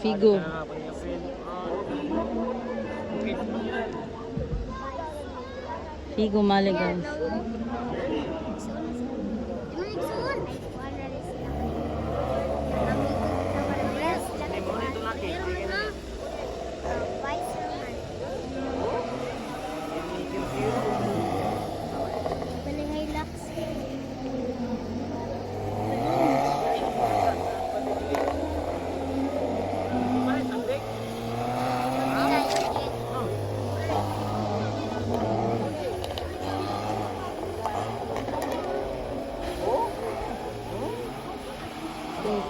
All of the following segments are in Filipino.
Figo. Figo Mali guys.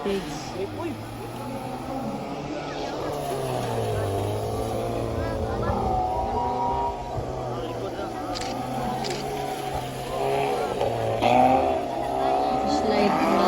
Pigs. Slide na.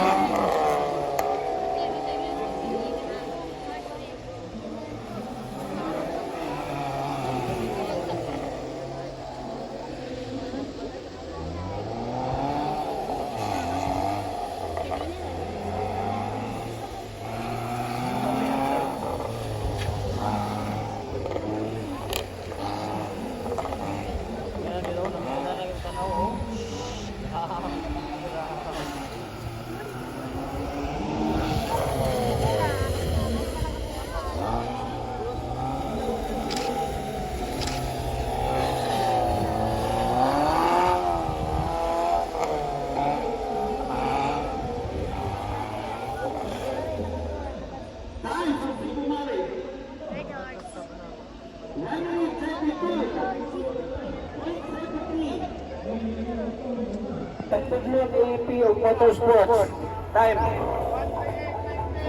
Tagtaglo AP of Motorsports. Time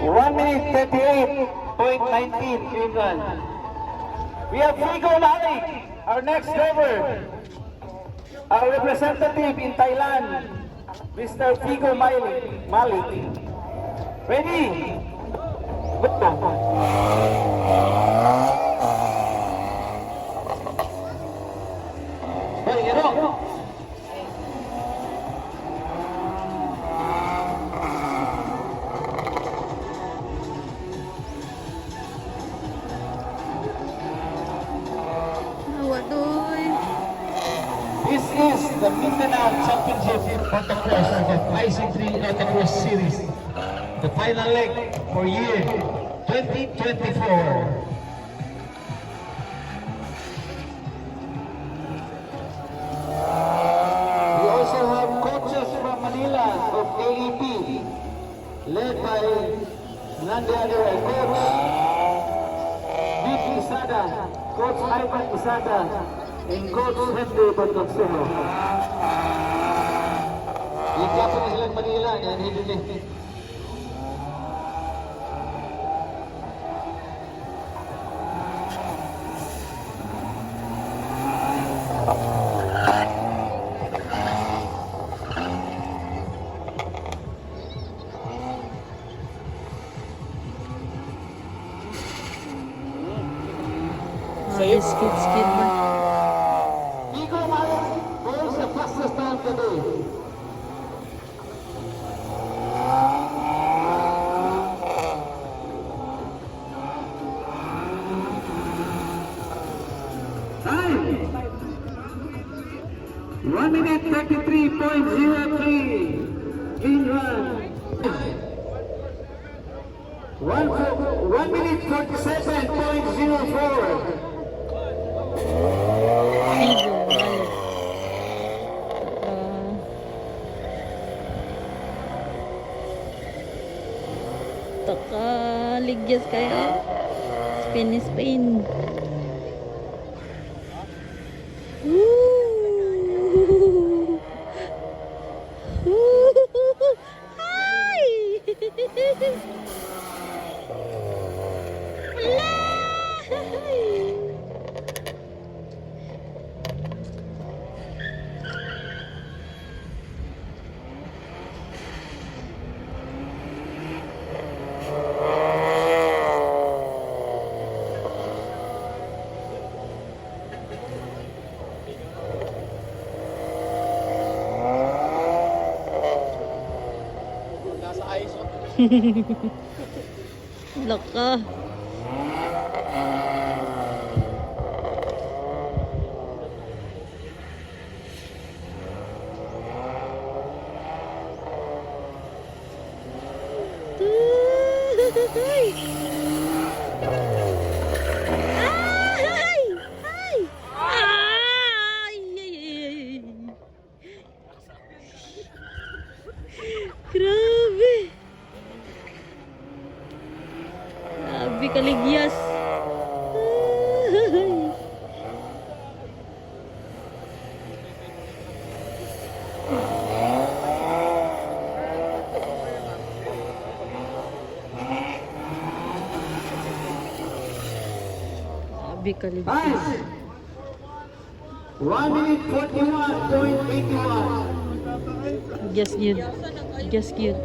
1 minute 38.19 Cleveland. We have Figo Malik, our next driver. Our representative in Thailand, Mr. Figo Malik. Ready? Go! This is the Mindanao Championship Motocross of IC3 Motocross Series, the final leg for year 2024. We also have coaches from Manila of AEP, led by Nandia Coach Vic Isada, Coach Ivan Isada, and Coach Henry Bantagsuho. Ikaso na silang Manila, yan hindi. Skid ba? Figo Malik holds the fastest time today. Time 1 minute 33.03 in run. 1 minute 47.04. Takaligyas kayo. Spin. Woo! Hi! Wala! Laka. Ay! Ay! Ay! Ay! Grabe! Grabe kaligyas! Ay! Grabe kaligyas! Nice! 1 minute 41.81. Gas gyud. Gas gyud.